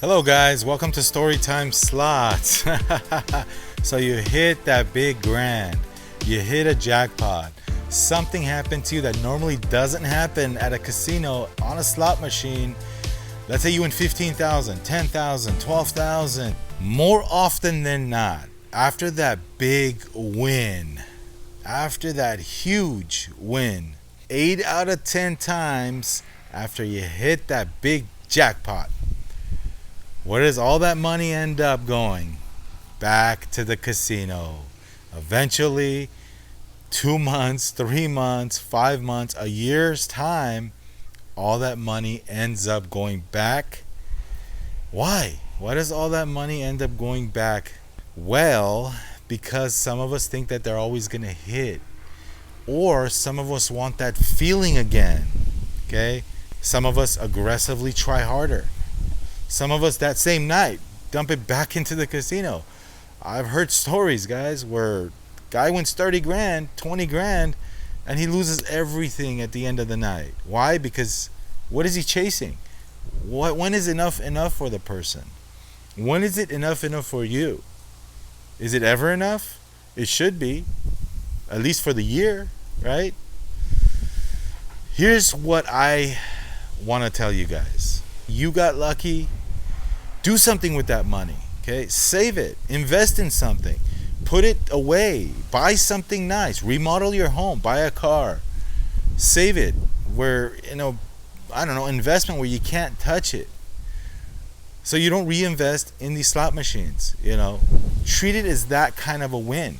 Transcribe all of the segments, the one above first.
Hello guys, welcome to Storytime Slots. So you hit that big grand, you hit a jackpot, something happened to you that normally doesn't happen at a casino on a slot machine. Let's say you win 15,000, 10,000, 12,000. More often than not, after that big win, after that huge win, 8 out of 10 times after you hit that big jackpot, where does all that money end up going? Back to the casino. Eventually, 2 months, 3 months, 5 months, a year's time, all that money ends up going back. Why? Why does all that money end up going back? Well, because some of us think that they're always going to hit. Or some of us want that feeling again. Okay? Some of us aggressively try harder. Some of us that same night dump it back into the casino. I've heard stories, guys, where guy wins 30 grand, 20 grand, and he loses everything at the end of the night. Why? Because what is he chasing? When is enough for the person? When is it enough for you? Is it ever enough? It should be, at least for the year, right? Here's what I want to tell you guys. You got lucky. Do something with that money, okay? Save it. Invest in something. Put it away. Buy something nice. Remodel your home. Buy a car. Save it where, investment where you can't touch it. So you don't reinvest in these slot machines, Treat it as that kind of a win.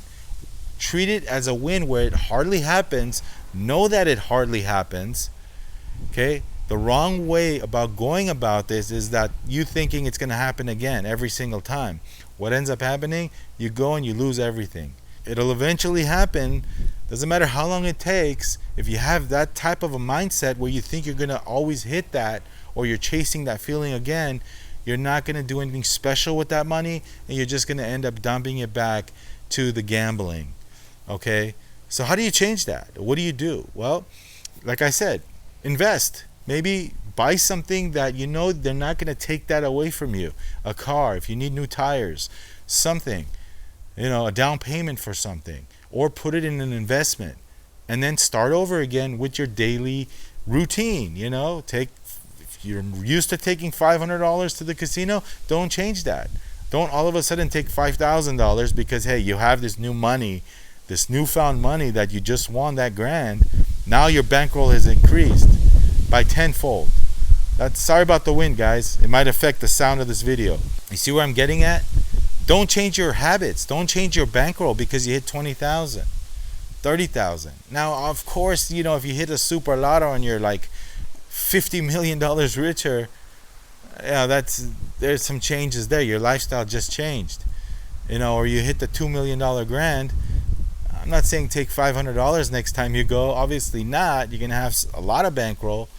Treat it as a win where it hardly happens. Know that it hardly happens, okay? The wrong way about going about this is that you thinking it's going to happen again every single time. What ends up happening? You go and you lose everything. It'll eventually happen. Doesn't matter how long it takes. If you have that type of a mindset where you think you're going to always hit that, or you're chasing that feeling again, you're not going to do anything special with that money, and you're just going to end up dumping it back to the gambling. Okay? So how do you change that? What do you do? Well, like I said, invest. Maybe buy something that they're not going to take that away from you. A car, if you need new tires, something, a down payment for something, or put it in an investment, and then start over again with your daily routine. If you're used to taking $500 to the casino, don't change that. Don't all of a sudden take $5,000 because, hey, you have this new money, this newfound money that you just won that grand. Now your bankroll has increased by tenfold. Sorry about the wind, guys. It might affect the sound of this video. You see where I'm getting at? Don't change your habits. Don't change your bankroll because you hit 20,000, 30,000. Now, of course, if you hit a super lotto and you're like $50 million richer, there's some changes there. Your lifestyle just changed. Or you hit the $2 million grand. I'm not saying take $500 next time you go. Obviously not. You're going to have a lot of bankroll.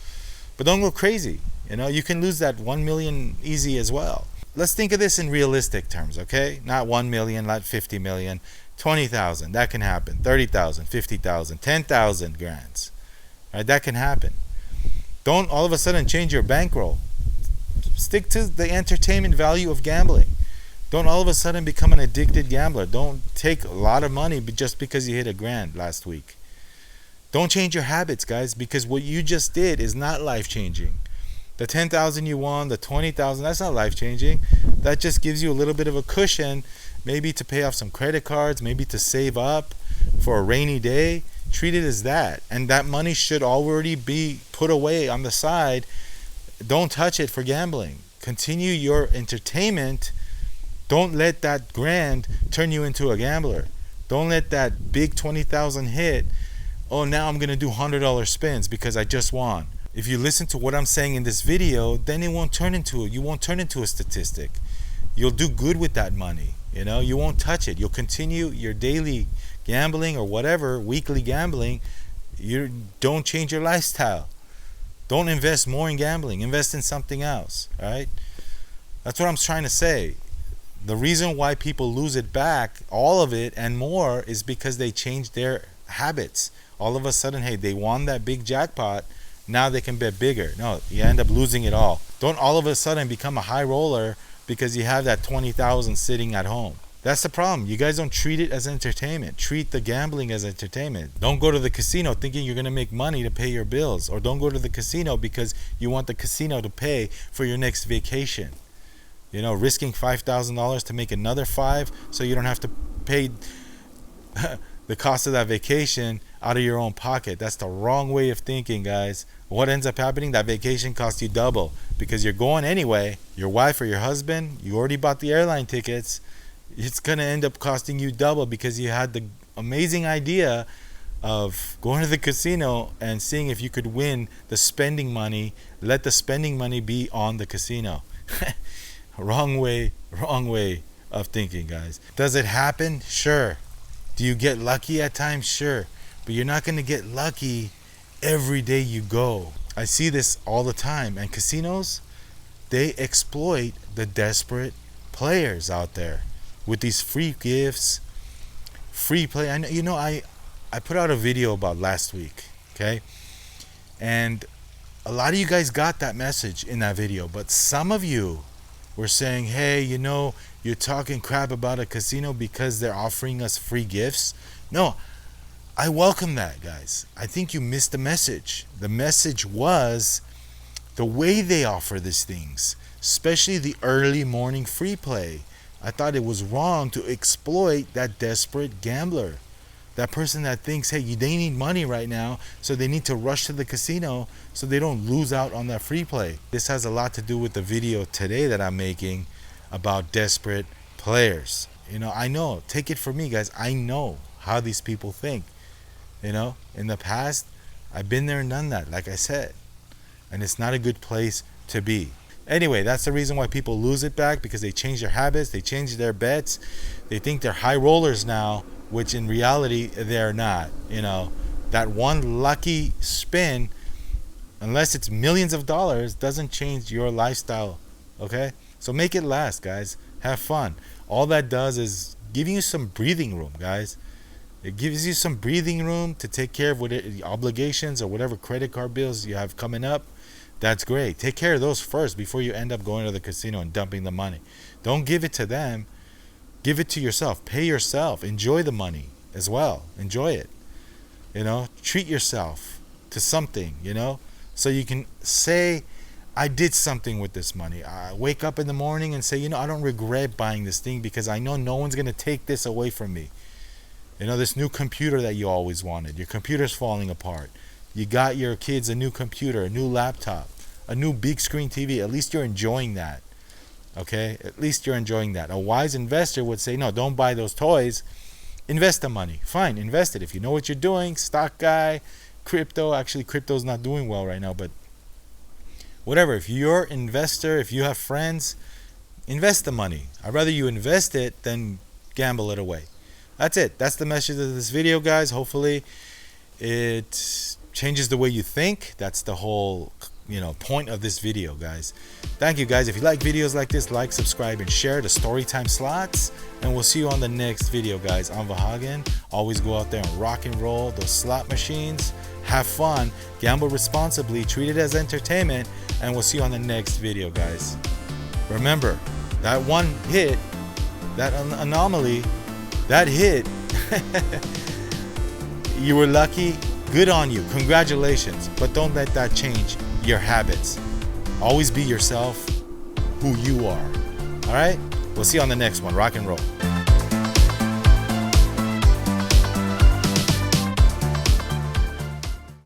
But don't go crazy. You can lose that 1 million easy as well. Let's think of this in realistic terms, okay? Not 1 million, not 50 million, 20,000. That can happen. 30,000, 50,000, 10,000 grands. Right? That can happen. Don't all of a sudden change your bankroll. Stick to the entertainment value of gambling. Don't all of a sudden become an addicted gambler. Don't take a lot of money just because you hit a grand last week. Don't change your habits, guys, because what you just did is not life-changing. The 10,000 you won, the 20,000, that's not life-changing. That just gives you a little bit of a cushion, maybe to pay off some credit cards, maybe to save up for a rainy day. Treat it as that. And that money should already be put away on the side. Don't touch it for gambling. Continue your entertainment. Don't let that grand turn you into a gambler. Don't let that big 20,000 hit. Oh, now I'm going to do $100 spins because I just won. If you listen to what I'm saying in this video, then you won't turn into a statistic. You'll do good with that money. You won't touch it. You'll continue your daily gambling or whatever, weekly gambling. You don't change your lifestyle. Don't invest more in gambling. Invest in something else, right? That's what I'm trying to say. The reason why people lose it back, all of it and more, is because they change their habits. All of a sudden, hey, they won that big jackpot. Now they can bet bigger. No, you end up losing it all. Don't all of a sudden become a high roller because you have that 20,000 sitting at home. That's the problem. You guys don't treat it as entertainment. Treat the gambling as entertainment. Don't go to the casino thinking you're going to make money to pay your bills. Or don't go to the casino because you want the casino to pay for your next vacation. You know, risking $5,000 to make another $5 so you don't have to pay the cost of that vacation out of your own pocket. That's the wrong way of thinking, guys. What ends up happening? That vacation costs you double because you're going anyway. Your wife or your husband, you already bought the airline tickets. It's going to end up costing you double because you had the amazing idea of going to the casino and seeing if you could win the spending money. Let the spending money be on the casino. Wrong way of thinking, guys. Does it happen? Sure. Do you get lucky at times? Sure. But you're not going to get lucky every day you go. I see this all the time. And casinos, they exploit the desperate players out there with these free gifts, free play. I know, you know, I put out a video about last week, okay? And a lot of you guys got that message in that video, but some of you were saying, hey, you know, you're talking crap about a casino because they're offering us free gifts. No, I welcome that, guys. I think you missed the message. The message was the way they offer these things, especially the early morning free play. I thought it was wrong to exploit that desperate gambler, that person that thinks, hey, they need money right now, so they need to rush to the casino so they don't lose out on that free play. This has a lot to do with the video today that I'm making about desperate players. You know, I know, take it from me, guys. I know how these people think. You know, in the past, I've been there and done that, like I said, and it's not a good place to be. Anyway, that's the reason why people lose it back, because they change their habits, they change their bets. They think they're high rollers now, which in reality they're not. You know, that one lucky spin, unless it's millions of dollars, doesn't change your lifestyle. Okay, so make it last, guys. Have fun. All that does is give you some breathing room, guys. It gives you some breathing room to take care of whatever obligations or whatever credit card bills you have coming up. That's great. Take care of those first before you end up going to the casino and dumping the money. Don't give it to them. Give it to yourself. Pay yourself. Enjoy the money as well. Enjoy it. You know, treat yourself to something, you know, so you can say, I did something with this money. I wake up in the morning and say, you know, I don't regret buying this thing because I know no one's going to take this away from me. You know, this new computer that you always wanted. Your computer's falling apart. You got your kids a new computer, a new laptop, a new big screen TV. At least you're enjoying that. Okay? At least you're enjoying that. A wise investor would say, no, don't buy those toys. Invest the money. Fine, invest it. If you know what you're doing, stock guy, crypto. Actually, crypto's not doing well right now, but whatever. If you're an investor, if you have friends, invest the money. I'd rather you invest it than gamble it away. That's it. That's the message of this video, guys. Hopefully it changes the way you think. That's the whole, you know, point of this video, guys. Thank you, guys. If you like videos like this, like, subscribe, and share the Storytime Slots. And we'll see you on the next video, guys. I'm Vahagan. Always go out there and rock and roll those slot machines. Have fun. Gamble responsibly. Treat it as entertainment. And we'll see you on the next video, guys. Remember, that one hit, that anomaly, that hit, you were lucky. Good on you. Congratulations. But don't let that change your habits. Always be yourself, who you are. All right? We'll see you on the next one. Rock and roll.